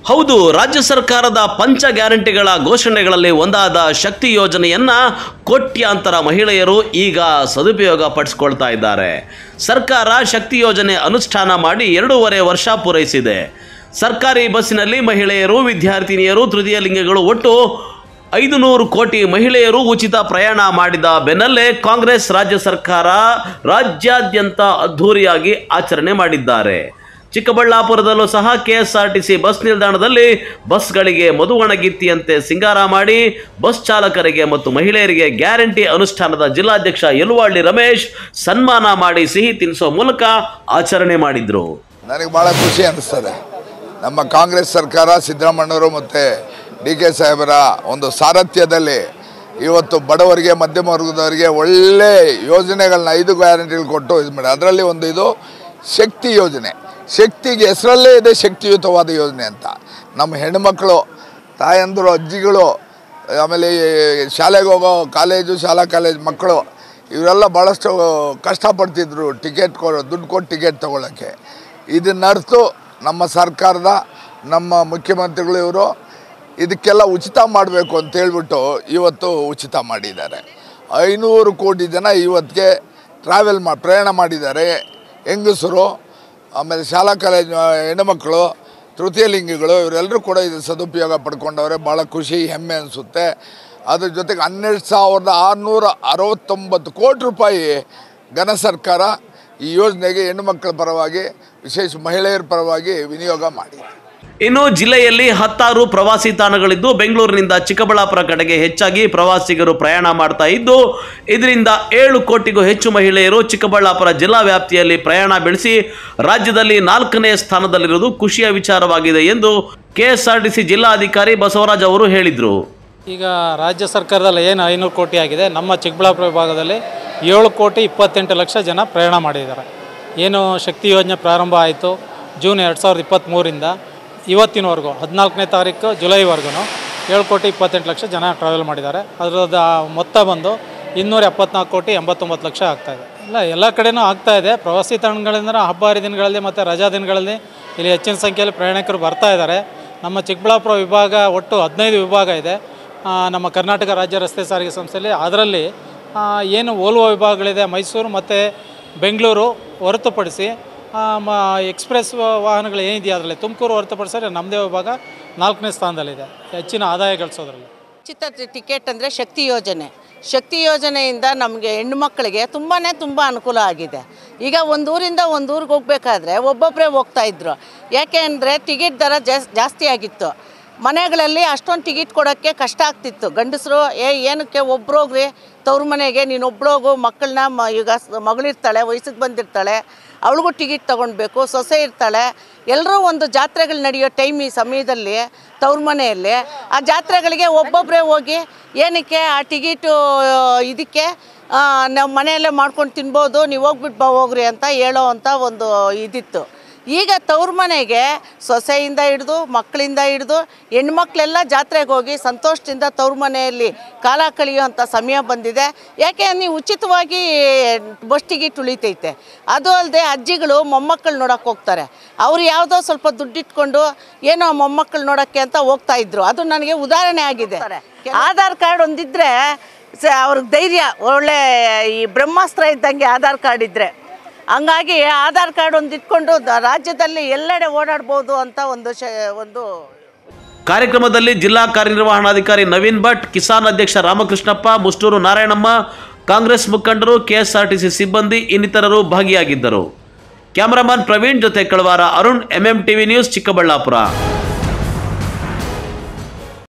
ಹೌದು, ರಾಜ್ಯ ಸರ್ಕಾರದ ಪಂಚ ಗ್ಯಾರಂಟಿಗಳ ಘೋಷಣೆಗಳಲ್ಲಿ ಒಂದಾದ ಶಕ್ತಿ ಯೋಜನೆಯನ್ನ ಕೋಟ್ಯಾಂತರ ಮಹಿಳೆಯರು ಈಗ ಸದುಪಯೋಗ ಪಡಿಸಿಕೊಳ್ತಾ ಇದ್ದಾರೆ. ಸರ್ಕಾರ ಶಕ್ತಿ ಯೋಜನೆ ಅನುಷ್ಠಾನ ಮಾಡಿ 2.5 ವರ್ಷ ಪೂರೈಸಿದೆ. ಸರ್ಕಾರಿ ಬಸ್ಸಿನಲ್ಲಿ ಮಹಿಳೆಯರು, ವಿದ್ಯಾರ್ಥಿನಿಯರು, ತೃತೀಯ ಲಿಂಗಿಗಳು ಒಟ್ಟು 500 ಕೋಟಿ ಮಹಿಳೆಯರು ಉಚಿತ ಪ್ರಯಾಣ ಮಾಡಿದ ಬೆನ್ನಲ್ಲೇ ಕಾಂಗ್ರೆಸ್ ರಾಜ್ಯ ಸರ್ಕಾರ ರಾಜ್ಯಾದ್ಯಂತ ಅದ್ಧೂರಿಯಾಗಿ ಆಚರಣೆ ಮಾಡಿದ್ದಾರೆ. ಚಿಕ್ಕಬಳ್ಳಾಪುರದಲ್ಲೂ ಸಹ ಕೆಎಸ್ಆರ್ಟಿಸಿ ಬಸ್ ನಿಲ್ದಾಣದಲ್ಲಿ ಬಸ್ಗಳಿಗೆ ಮಧುವಣಗಿತ್ತಿಯಂತೆ ಸಿಂಗಾರ ಮಾಡಿ ಬಸ್ ಚಾಲಕರಿಗೆ ಮತ್ತು ಮಹಿಳೆಯರಿಗೆ ಗ್ಯಾರಂಟಿ ಅನುಷ್ಠಾನದ ಜಿಲ್ಲಾಧ್ಯಕ್ಷ ಯಲುವಳ್ಳಿ ರಮೇಶ್ ಸನ್ಮಾನ ಮಾಡಿ ಸಿಹಿ ತಿನ್ನಿಸೋ ಮೂಲಕ ಆಚರಣೆ ಮಾಡಿದ್ರು. ನನಗೆ ಬಹಳ ಖುಷಿ ಅನಿಸ್ತದೆ. ನಮ್ಮ ಕಾಂಗ್ರೆಸ್ ಸರ್ಕಾರ ಸಿದ್ದರಾಮಣ್ಣವರು ಮತ್ತು ಡಿ.ಕೆ. ಸಾಹೇಬರ ಒಂದು ಸಾರಥ್ಯದಲ್ಲಿ ಇವತ್ತು ಬಡವರಿಗೆ, ಮಧ್ಯಮ ವರ್ಗದವರಿಗೆ ಒಳ್ಳೆ ಯೋಜನೆಗಳನ್ನ 5 ಗ್ಯಾರಂಟಿಗಳು ಕೊಟ್ಟು ಇದು ಮಾಡಿ. ಅದರಲ್ಲಿ ಒಂದು ಇದು ಶಕ್ತಿ ಯೋಜನೆ. ಶಕ್ತಿಗೆ ಹೆಸರಲ್ಲೇ ಇದೆ ಶಕ್ತಿಯುತವಾದ ಯೋಜನೆ ಅಂತ. ನಮ್ಮ ಹೆಣ್ಣುಮಕ್ಕಳು, ತಾಯಂದಿರು, ಅಜ್ಜಿಗಳು, ಆಮೇಲೆ ಶಾಲೆಗೆ ಹೋಗೋ ಕಾಲೇಜು, ಶಾಲಾ ಕಾಲೇಜು ಮಕ್ಕಳು ಇವರೆಲ್ಲ ಭಾಳಷ್ಟು ಕಷ್ಟಪಡ್ತಿದ್ರು ದುಡ್ಡು ಕೊಟ್ಟು ಟಿಕೆಟ್ ತೊಗೊಳ್ಳೋಕ್ಕೆ. ಇದನ್ನರ್ತು ನಮ್ಮ ಸರ್ಕಾರದ ನಮ್ಮ ಮುಖ್ಯಮಂತ್ರಿಗಳು ಇವರು ಇದಕ್ಕೆಲ್ಲ ಉಚಿತ ಮಾಡಬೇಕು ಅಂತೇಳ್ಬಿಟ್ಟು ಇವತ್ತು ಉಚಿತ ಮಾಡಿದ್ದಾರೆ. 500 ಕೋಟಿ ಜನ ಇವತ್ತಿಗೆ ಪ್ರಯಾಣ ಮಾಡಿದ್ದಾರೆ. ಹೆಂಗಸರು, ಆಮೇಲೆ ಶಾಲಾ ಕಾಲೇಜು ಹೆಣ್ಣುಮಕ್ಕಳು, ತೃತೀಯ ಲಿಂಗಿಗಳು ಇವರೆಲ್ಲರೂ ಕೂಡ ಇದು ಸದುಪಯೋಗ ಪಡ್ಕೊಂಡವ್ರೆ. ಭಾಳ ಖುಷಿ, ಹೆಮ್ಮೆ ಅನಿಸುತ್ತೆ. ಅದ್ರ ಜೊತೆಗೆ 12,669 ಕೋಟಿ ರೂಪಾಯಿ ಘನ ಸರ್ಕಾರ ಈ ಯೋಜನೆಗೆ ಹೆಣ್ಣುಮಕ್ಕಳ ಪರವಾಗಿ, ವಿಶೇಷ ಮಹಿಳೆಯರ ಪರವಾಗಿ ವಿನಿಯೋಗ ಮಾಡಿದೆ. ಇನ್ನು ಜಿಲ್ಲೆಯಲ್ಲಿ 10 ಪ್ರವಾಸಿ ತಾಣಗಳಿದ್ದು ಬೆಂಗಳೂರಿನಿಂದ ಚಿಕ್ಕಬಳ್ಳಾಪುರ ಕಡೆಗೆ ಹೆಚ್ಚಾಗಿ ಪ್ರವಾಸಿಗರು ಪ್ರಯಾಣ ಮಾಡ್ತಾ ಇದ್ದು, ಇದರಿಂದ 7 ಕೋಟಿಗೂ ಹೆಚ್ಚು ಮಹಿಳೆಯರು ಚಿಕ್ಕಬಳ್ಳಾಪುರ ಜಿಲ್ಲಾ ವ್ಯಾಪ್ತಿಯಲ್ಲಿ ಪ್ರಯಾಣ ಬೆಳೆಸಿ ರಾಜ್ಯದಲ್ಲಿ 4ನೇ ಸ್ಥಾನದಲ್ಲಿರುವುದು ಖುಷಿಯ ವಿಚಾರವಾಗಿದೆ ಎಂದು ಕೆಎಸ್ಆರ್ಟಿಸಿ ಜಿಲ್ಲಾಧಿಕಾರಿ ಬಸವರಾಜ್ ಅವರು ಹೇಳಿದರು. ಈಗ ರಾಜ್ಯ ಸರ್ಕಾರದಲ್ಲಿ ಏನು 500 ಕೋಟಿ ಆಗಿದೆ, ನಮ್ಮ ಚಿಕ್ಕಬಳ್ಳಾಪುರ ವಿಭಾಗದಲ್ಲಿ 7,28 ಲಕ್ಷ ಜನ ಪ್ರಯಾಣ ಮಾಡಿದ್ದಾರೆ. ಏನು ಶಕ್ತಿ ಯೋಜನೆ ಪ್ರಾರಂಭ ಆಯಿತು ಜೂನ್ 2023ರಿಂದ ಇವತ್ತಿನವರೆಗೂ 14ನೇ ತಾರೀಕು ಜುಲೈವರೆಗೂ 7,28 ಲಕ್ಷ ಜನ ಟ್ರಾವೆಲ್ ಮಾಡಿದ್ದಾರೆ. ಅದರದ ಮೊತ್ತ ಬಂದು 274,89 ಲಕ್ಷ ಆಗ್ತಾಯಿದೆ. ಎಲ್ಲ ಕಡೆಯೂ ಆಗ್ತಾಯಿದೆ. ಪ್ರವಾಸಿ ತಾಣಗಳಿಂದ ಹಬ್ಬ ಹರಿದಿನಗಳಲ್ಲಿ ಮತ್ತು ರಜಾ ದಿನಗಳಲ್ಲಿ ಇಲ್ಲಿ ಹೆಚ್ಚಿನ ಸಂಖ್ಯೆಯಲ್ಲಿ ಪ್ರಯಾಣಿಕರು ಬರ್ತಾ ಇದ್ದಾರೆ. ನಮ್ಮ ಚಿಕ್ಕಬಳ್ಳಾಪುರ ವಿಭಾಗ ಒಟ್ಟು 15 ವಿಭಾಗ ಇದೆ ನಮ್ಮ ಕರ್ನಾಟಕ ರಾಜ್ಯ ರಸ್ತೆ ಸಾರಿಗೆ ಸಂಸ್ಥೆಯಲ್ಲಿ. ಅದರಲ್ಲಿ ಏನು ಓಲ್ವೋ ವಿಭಾಗಗಳಿದೆ, ಮೈಸೂರು ಮತ್ತು ಬೆಂಗಳೂರು ಹೊರತುಪಡಿಸಿ ಎಕ್ಸ್ಪ್ರೆಸ್ ವಾಹನಗಳು ಏನಿದೆಯಾ ಅದರಲ್ಲಿ ತುಮಕೂರು ಹೊರತುಪಡಿಸಿದ್ರೆ ನಮ್ಮದೇ ವಿಭಾಗ 4ನೇ ಸ್ಥಾನದಲ್ಲಿದೆ ಹೆಚ್ಚಿನ ಆದಾಯ ಗಳಿಸೋದ್ರಲ್ಲಿ. ಉಚಿತ ಟಿಕೆಟ್ ಅಂದರೆ ಶಕ್ತಿ ಯೋಜನೆ. ಶಕ್ತಿ ಯೋಜನೆಯಿಂದ ನಮಗೆ ಹೆಣ್ಣುಮಕ್ಕಳಿಗೆ ತುಂಬ ಅನುಕೂಲ ಆಗಿದೆ. ಈಗ ಒಂದು ಊರಿಂದ ಒಂದು ಊರಿಗೆ ಹೋಗಬೇಕಾದ್ರೆ ಒಬ್ಬೊಬ್ಬರೇ ಹೋಗ್ತಾಯಿದ್ರು. ಯಾಕೆ ಅಂದರೆ ಟಿಕೆಟ್ ದರ ಜಾಸ್ತಿ ಆಗಿತ್ತು. ಮನೆಗಳಲ್ಲಿ ಅಷ್ಟೊಂದು ಟಿಕೆಟ್ ಕೊಡೋಕ್ಕೆ ಕಷ್ಟ ಆಗ್ತಿತ್ತು. ಗಂಡಸರು ಏನಕ್ಕೆ ಒಬ್ರೋಗ್ರಿ ತವ್ರ ಮನೆಗೆ ನೀನು ಒಬ್ರೋಗು, ಮಕ್ಕಳನ್ನ ಈಗ ಮಗಳಿರ್ತಾಳೆ, ವಯಸ್ಸಿಗೆ ಬಂದಿರ್ತಾಳೆ, ಅವಳಿಗೂ ಟಿಕೆಟ್ ತೊಗೊಳ್ಬೇಕು, ಸೊಸೆ ಇರ್ತಾಳೆ, ಎಲ್ಲರೂ ಒಂದು ಜಾತ್ರೆಗಳು ನಡೆಯೋ ಟೈಮ್ ಈ ಸಮಯದಲ್ಲಿ ತವ್ರ ಮನೆಯಲ್ಲಿ ಆ ಜಾತ್ರೆಗಳಿಗೆ ಒಬ್ಬೊಬ್ಬರೇ ಹೋಗಿ ಏನಕ್ಕೆ ಆ ಟಿಕೆಟು ಇದಕ್ಕೆ ನಾವು ಮನೆಯಲ್ಲೇ ಮಾಡ್ಕೊಂಡು ತಿನ್ಬೋದು, ನೀವು ಹೋಗ್ಬಿಟ್ಟು ಹೋಗ್ರಿ ಅಂತ ಹೇಳೋ ಅಂಥ ಒಂದು ಇದಿತ್ತು. ಈಗ ತವ್ರ ಮನೆಗೆ ಸೊಸೆಯಿಂದ ಹಿಡಿದು ಮಕ್ಕಳಿಂದ ಹಿಡಿದು ಹೆಣ್ಮಕ್ಳೆಲ್ಲ ಜಾತ್ರೆಗೆ ಹೋಗಿ ಸಂತೋಷದಿಂದ ತವ್ರ ಮನೆಯಲ್ಲಿ ಕಾಲ ಕಳೆಯುವಂಥ ಸಮಯ ಬಂದಿದೆ. ಯಾಕೆ ನೀವು ಉಚಿತವಾಗಿ ಬಸ್ ಟಿಕೆಟ್ ಉಳಿತೈತೆ. ಅದು ಅಲ್ಲದೆ ಅಜ್ಜಿಗಳು ಮೊಮ್ಮಕ್ಕಳು ನೋಡೋಕೆ ಹೋಗ್ತಾರೆ. ಅವರು ಯಾವುದೋ ಸ್ವಲ್ಪ ದುಡ್ಡಿಟ್ಕೊಂಡು ಏನೋ ಮೊಮ್ಮಕ್ಕಳು ನೋಡೋಕ್ಕೆ ಅಂತ ಹೋಗ್ತಾಯಿದ್ರು. ಅದು ನನಗೆ ಉದಾಹರಣೆ ಆಗಿದೆ. ಆಧಾರ್ ಕಾರ್ಡ್ ಒಂದಿದ್ದರೆ ಅವ್ರಿಗೆ ಧೈರ್ಯ, ಒಳ್ಳೆ ಈ ಬ್ರಹ್ಮಾಸ್ತ್ರ ಇದ್ದಂಗೆ ಆಧಾರ್ ಕಾರ್ಡ್ ಇದ್ದರೆ. ಹಂಗಾಗಿ ಆಧಾರ್ ಕಾರ್ಡ್ ಒಂದು ಇಟ್ಕೊಂಡು ರಾಜ್ಯದಲ್ಲಿ ಎಲ್ಲೆಡೆ ಓಡಾಡ್ಬೋದು ಅಂತ ಒಂದು ಕಾರ್ಯಕ್ರಮದಲ್ಲಿ ಜಿಲ್ಲಾ ಕಾರ್ಯನಿರ್ವಹಣಾಧಿಕಾರಿ ನವೀನ್ ಭಟ್, ಕಿಸಾನ್ ಅಧ್ಯಕ್ಷ ರಾಮಕೃಷ್ಣಪ್ಪ, ಮುಷ್ಟೂರು ನಾರಾಯಣಮ್ಮ, ಕಾಂಗ್ರೆಸ್ ಮುಖಂಡರು, ಕೆಎಸ್ಆರ್ಟಿಸಿ ಸಿಬ್ಬಂದಿ ಇನ್ನಿತರರು ಭಾಗಿಯಾಗಿದ್ದರು. ಕ್ಯಾಮರಾಮನ್ ಪ್ರವೀಣ್ ಜೊತೆ ಕಳವಾರ ಅರುಣ್, MMTV ನ್ಯೂಸ್, ಚಿಕ್ಕಬಳ್ಳಾಪುರ.